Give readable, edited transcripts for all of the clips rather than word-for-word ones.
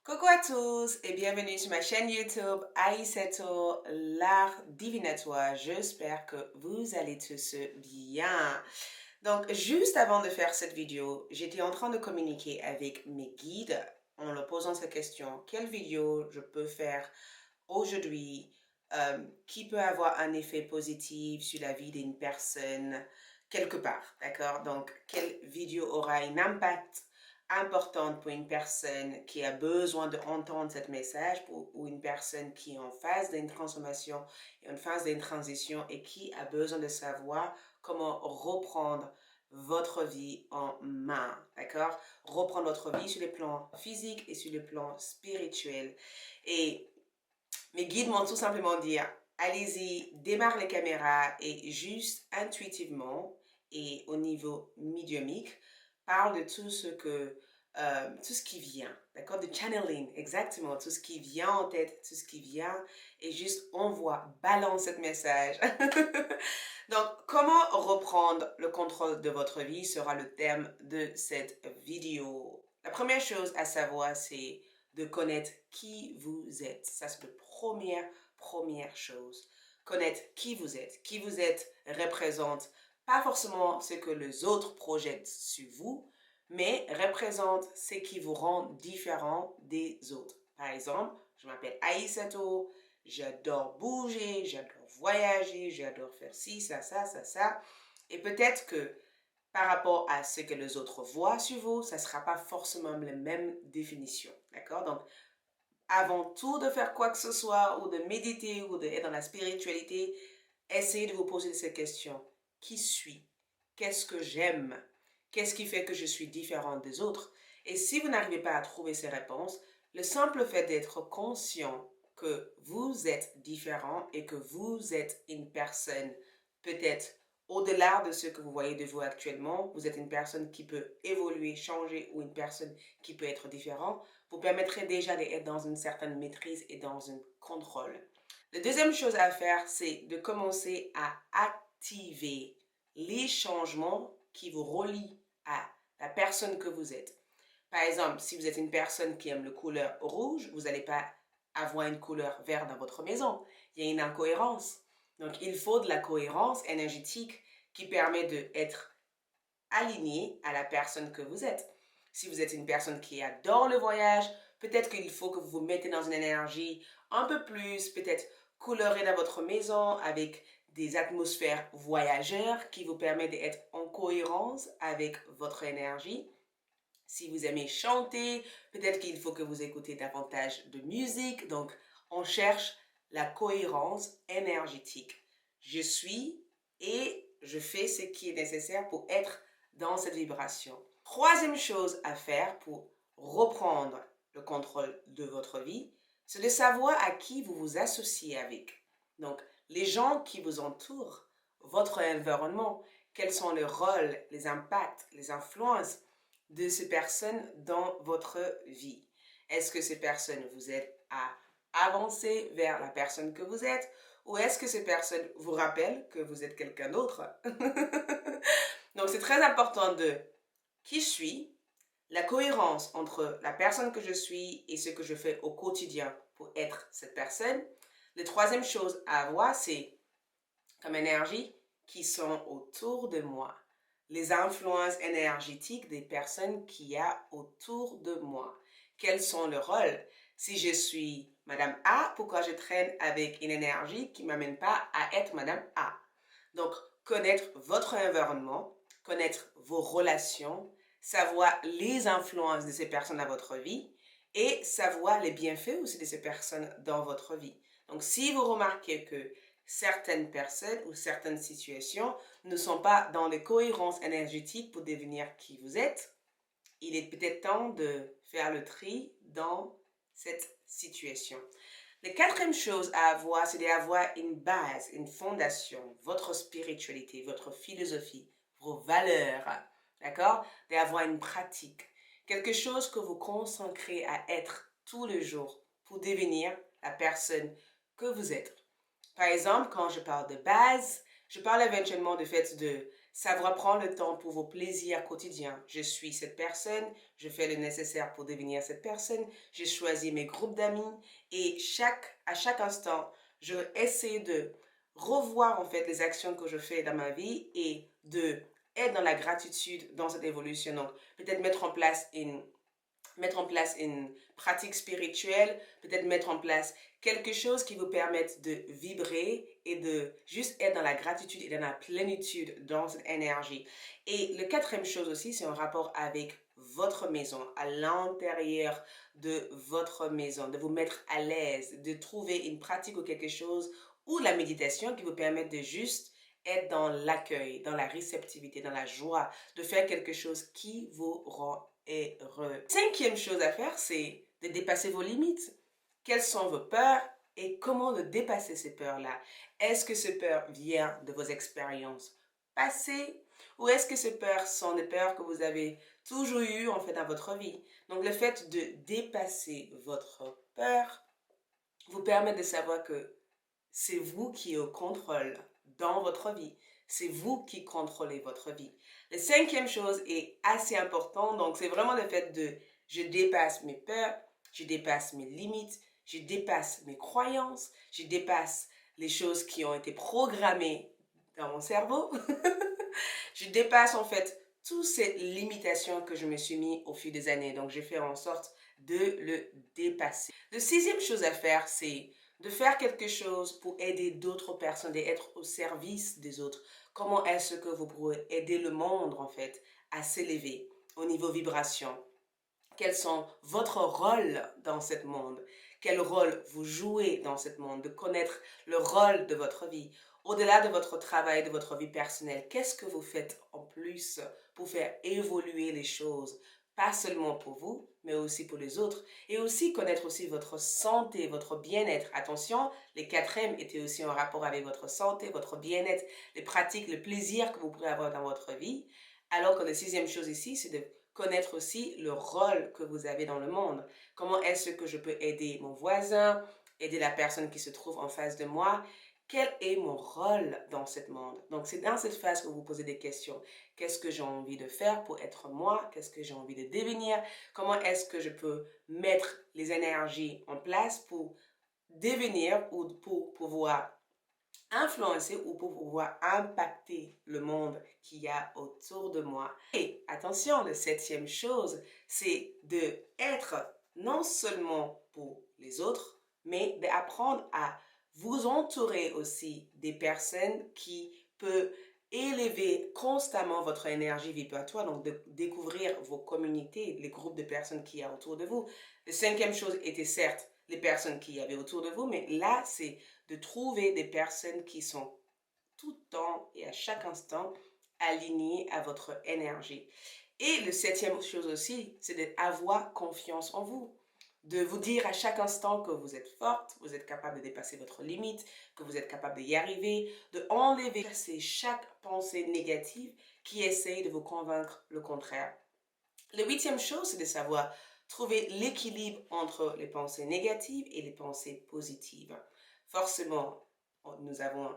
Coucou à tous et bienvenue sur ma chaîne YouTube Aïssato, l'art divinatoire. J'espère que vous allez tous bien. Donc, juste avant de faire cette vidéo, j'étais en train de communiquer avec mes guides en leur posant cette question. Quelle vidéo je peux faire aujourd'hui qui peut avoir un effet positif sur la vie d'une personne quelque part, d'accord? Donc, quelle vidéo aura un impact importante pour une personne qui a besoin d'entendre ce message ou une personne qui est en phase d'une transformation et en phase d'une transition et qui a besoin de savoir comment reprendre votre vie en main, d'accord? Reprendre votre vie sur le plan physique et sur le plan spirituel. Et mes guides m'ont tout simplement dit, allez-y, démarre les caméras et juste intuitivement et au niveau médiumique, parle de tout ce qui vient, d'accord? De channeling, exactement, tout ce qui vient en tête, tout ce qui vient et juste envoie, balance ce message. Donc, comment reprendre le contrôle de votre vie sera le thème de cette vidéo. La première chose à savoir, c'est de connaître qui vous êtes. Ça, c'est la première chose. Connaître qui vous êtes. Qui vous êtes représente pas forcément ce que les autres projettent sur vous, mais représente ce qui vous rend différent des autres. Par exemple, je m'appelle Aïssato, j'adore bouger, j'adore voyager, j'adore faire ci, ça. Et peut-être que par rapport à ce que les autres voient sur vous, ça ne sera pas forcément la même définition. D'accord? Donc, avant tout de faire quoi que ce soit, ou de méditer, ou d'être dans la spiritualité, essayez de vous poser ces questions. Qui suis? Qu'est-ce que j'aime? Qu'est-ce qui fait que je suis différente des autres? Et si vous n'arrivez pas à trouver ces réponses, le simple fait d'être conscient que vous êtes différent et que vous êtes une personne peut-être au-delà de ce que vous voyez de vous actuellement, vous êtes une personne qui peut évoluer, changer ou une personne qui peut être différente, vous permettrait déjà d'être dans une certaine maîtrise et dans un contrôle. La deuxième chose à faire, c'est de commencer à activer les changements qui vous relient à la personne que vous êtes. Par exemple, si vous êtes une personne qui aime la couleur rouge, vous n'allez pas avoir une couleur verte dans votre maison. Il y a une incohérence. Donc, il faut de la cohérence énergétique qui permet d'être aligné à la personne que vous êtes. Si vous êtes une personne qui adore le voyage, peut-être qu'il faut que vous vous mettez dans une énergie un peu plus, peut-être colorée dans votre maison avec des atmosphères voyageurs qui vous permettent d'être en cohérence avec votre énergie. Si vous aimez chanter, peut-être qu'il faut que vous écoutez davantage de musique. Donc, on cherche la cohérence énergétique. Je suis et je fais ce qui est nécessaire pour être dans cette vibration. Troisième chose à faire pour reprendre le contrôle de votre vie, c'est de savoir à qui vous vous associez avec. Donc, les gens qui vous entourent, votre environnement, quels sont les rôles, les impacts, les influences de ces personnes dans votre vie. Est-ce que ces personnes vous aident à avancer vers la personne que vous êtes ou est-ce que ces personnes vous rappellent que vous êtes quelqu'un d'autre? Donc, c'est très important de qui je suis, la cohérence entre la personne que je suis et ce que je fais au quotidien pour être cette personne. La troisième chose à avoir, c'est comme énergie qui sont autour de moi. Les influences énergétiques des personnes qu'il y a autour de moi. Quels sont leurs rôles? Si je suis Madame A, pourquoi je traîne avec une énergie qui ne m'amène pas à être Madame A? Donc, connaître votre environnement, connaître vos relations, savoir les influences de ces personnes dans votre vie et savoir les bienfaits aussi de ces personnes dans votre vie. Donc, si vous remarquez que certaines personnes ou certaines situations ne sont pas dans les cohérences énergétiques pour devenir qui vous êtes, il est peut-être temps de faire le tri dans cette situation. La quatrième chose à avoir, c'est d'avoir une base, une fondation, votre spiritualité, votre philosophie, vos valeurs, d'accord? D'avoir une pratique, quelque chose que vous consacrez à être tous les jours pour devenir la personne que vous êtes. Par exemple, quand je parle de base, je parle éventuellement du fait de Savoir prendre le temps pour vos plaisirs quotidiens. Je suis cette personne, je fais le nécessaire pour devenir cette personne, j'ai choisi mes groupes d'amis et à chaque instant, je essaie de revoir en fait les actions que je fais dans ma vie et de être dans la gratitude dans cette évolution. Donc, peut-être mettre en place une pratique spirituelle, peut-être mettre en place quelque chose qui vous permette de vibrer et de juste être dans la gratitude et dans la plénitude dans cette énergie. Et le quatrième chose aussi, c'est un rapport avec votre maison, à l'intérieur de votre maison, de vous mettre à l'aise, de trouver une pratique ou quelque chose ou la méditation qui vous permette de juste être dans l'accueil, dans la réceptivité, dans la joie, de faire quelque chose qui vous rend heureux. Cinquième chose à faire, c'est de dépasser vos limites. Quelles sont vos peurs et comment de dépasser ces peurs-là? Est-ce que ces peurs viennent de vos expériences passées ou est-ce que ces peurs sont des peurs que vous avez toujours eues en fait dans votre vie? Donc le fait de dépasser votre peur vous permet de savoir que c'est vous qui êtes au contrôle dans votre vie. C'est vous qui contrôlez votre vie. La cinquième chose est assez importante. Donc, c'est vraiment le fait de je dépasse mes peurs, je dépasse mes limites, je dépasse mes croyances, je dépasse les choses qui ont été programmées dans mon cerveau. Je dépasse en fait toutes ces limitations que je me suis mis au fil des années. Donc, je fais en sorte de le dépasser. La sixième chose à faire, c'est de faire quelque chose pour aider d'autres personnes, d'être au service des autres. Comment est-ce que vous pourrez aider le monde, en fait, à s'élever au niveau vibration? Quels sont votre rôle dans ce monde? Quel rôle vous jouez dans ce monde? De connaître le rôle de votre vie. Au-delà de votre travail, de votre vie personnelle, qu'est-ce que vous faites en plus pour faire évoluer les choses? Pas seulement pour vous, mais aussi pour les autres. Et aussi connaître aussi votre santé, votre bien-être. Attention, les quatrièmes étaient aussi en rapport avec votre santé, votre bien-être, les pratiques, le plaisir que vous pourrez avoir dans votre vie. Alors que la sixième chose ici, c'est de connaître aussi le rôle que vous avez dans le monde. Comment est-ce que je peux aider mon voisin, aider la personne qui se trouve en face de moi? Quel est mon rôle dans ce monde? Donc, c'est dans cette phase que vous posez des questions. Qu'est-ce que j'ai envie de faire pour être moi? Qu'est-ce que j'ai envie de devenir? Comment est-ce que je peux mettre les énergies en place pour devenir ou pour pouvoir influencer ou pour pouvoir impacter le monde qu'il y a autour de moi. Et attention, la septième chose, c'est de être non seulement pour les autres, mais d'apprendre à vous entourer aussi des personnes qui peuvent élever constamment votre énergie vibratoire, donc de découvrir vos communautés, les groupes de personnes qu'il y a autour de vous. La cinquième chose était certes les personnes qu'il y avait autour de vous, mais là, c'est de trouver des personnes qui sont tout le temps et à chaque instant alignées à votre énergie. Et le septième chose aussi, c'est d'avoir confiance en vous. De vous dire à chaque instant que vous êtes forte, vous êtes capable de dépasser votre limite, que vous êtes capable d'y arriver, de enlever chaque pensée négative qui essaye de vous convaincre le contraire. La huitième chose, c'est de savoir trouver l'équilibre entre les pensées négatives et les pensées positives. Forcément, nous avons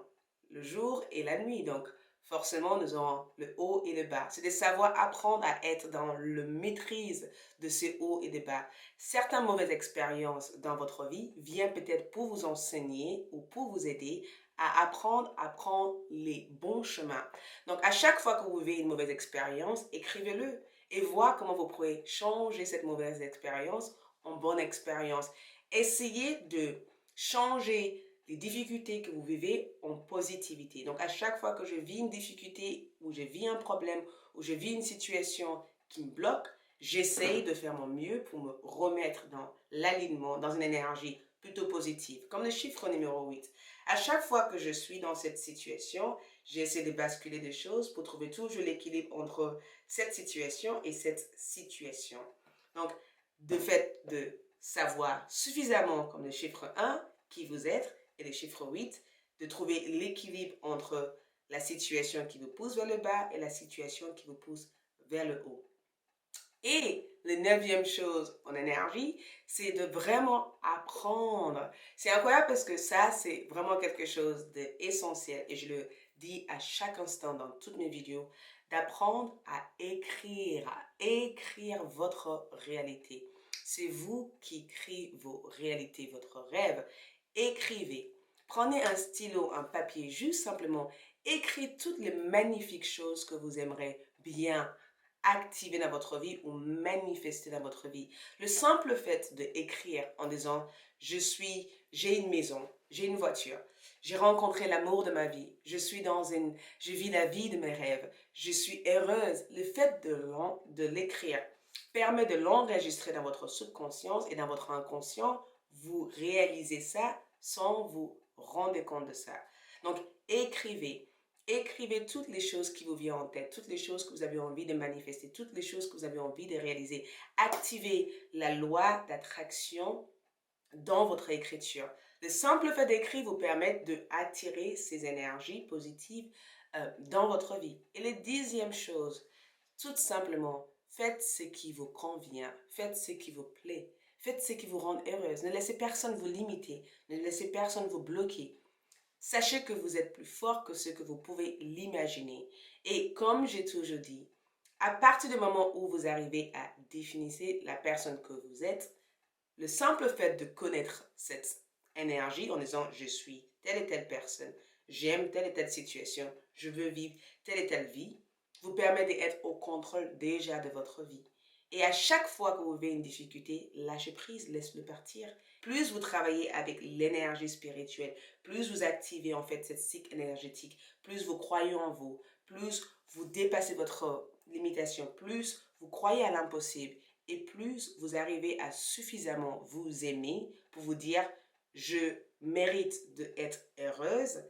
le jour et la nuit, donc forcément, nous avons le haut et le bas. C'est de savoir apprendre à être dans le maîtrise de ces hauts et des bas. Certaines mauvaises expériences dans votre vie viennent peut-être pour vous enseigner ou pour vous aider à apprendre à prendre les bons chemins. Donc, à chaque fois que vous vivez une mauvaise expérience, écrivez-le et voir comment vous pourrez changer cette mauvaise expérience en bonne expérience. Essayez de changer les difficultés que vous vivez en positivité. Donc, à chaque fois que je vis une difficulté ou je vis un problème ou je vis une situation qui me bloque, j'essaye de faire mon mieux pour me remettre dans l'alignement, dans une énergie plutôt positive. Comme le chiffre numéro 8. À chaque fois que je suis dans cette situation, j'essaie de basculer des choses pour trouver toujours l'équilibre entre cette situation et cette situation. Donc, de fait de savoir suffisamment, comme le chiffre 1, qui vous êtes, et le chiffre 8, de trouver l'équilibre entre la situation qui vous pousse vers le bas et la situation qui vous pousse vers le haut. Et la neuvième chose en énergie, c'est de vraiment apprendre. C'est incroyable parce que ça, c'est vraiment quelque chose d'essentiel. Et je le dis à chaque instant dans toutes mes vidéos, d'apprendre à écrire votre réalité. C'est vous qui créez vos réalités, votre rêve. Écrivez. Prenez un stylo, un papier, juste simplement écrivez toutes les magnifiques choses que vous aimeriez bien activer dans votre vie ou manifester dans votre vie. Le simple fait d'écrire en disant j'ai une maison, j'ai une voiture, j'ai rencontré l'amour de ma vie, je vis la vie de mes rêves, je suis heureuse. Le fait de l'écrire permet de l'enregistrer dans votre subconscience et dans votre inconscient. Vous réalisez ça sans vous rendre compte de ça. Donc, écrivez. Écrivez toutes les choses qui vous viennent en tête, toutes les choses que vous avez envie de manifester, toutes les choses que vous avez envie de réaliser. Activez la loi d'attraction dans votre écriture. Le simple fait d'écrire vous permet d'attirer ces énergies positives dans votre vie. Et la 10e chose, tout simplement, faites ce qui vous convient, faites ce qui vous plaît, faites ce qui vous rend heureuse. Ne laissez personne vous limiter, ne laissez personne vous bloquer. Sachez que vous êtes plus fort que ce que vous pouvez l'imaginer. Et comme j'ai toujours dit, à partir du moment où vous arrivez à définir la personne que vous êtes, le simple fait de connaître cette énergie en disant je suis telle et telle personne, j'aime telle et telle situation, je veux vivre telle et telle vie, vous permet d'être au contrôle déjà de votre vie. Et à chaque fois que vous avez une difficulté, lâchez prise, laissez-le partir. Plus vous travaillez avec l'énergie spirituelle, plus vous activez en fait cette cycle énergétique, plus vous croyez en vous, plus vous dépassez votre limitation, plus vous croyez à l'impossible et plus vous arrivez à suffisamment vous aimer pour vous dire je mérite d'être heureuse,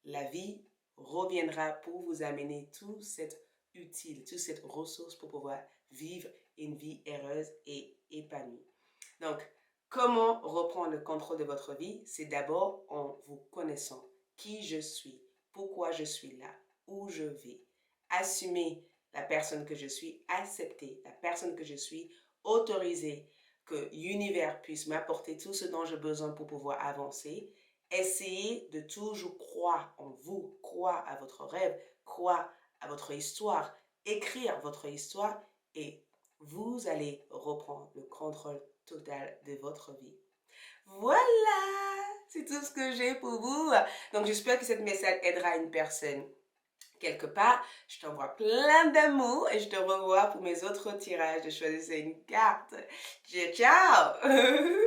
la vie reviendra pour vous amener tout cet utile, toute cette ressource pour pouvoir vivre une vie heureuse et épanouie. Donc, comment reprendre le contrôle de votre vie? C'est d'abord en vous connaissant qui je suis, pourquoi je suis là, où je vais. Assumer la personne que je suis, accepter la personne que je suis, autoriser que l'univers puisse m'apporter tout ce dont j'ai besoin pour pouvoir avancer. Essayez de toujours croire en vous, croire à votre rêve, croire à votre histoire, écrire votre histoire et vous allez reprendre le contrôle total de votre vie. Voilà, c'est tout ce que j'ai pour vous. Donc, j'espère que ce message aidera une personne quelque part. Je t'envoie plein d'amour et je te revois pour mes autres tirages de choisir une carte. Ciao, ciao!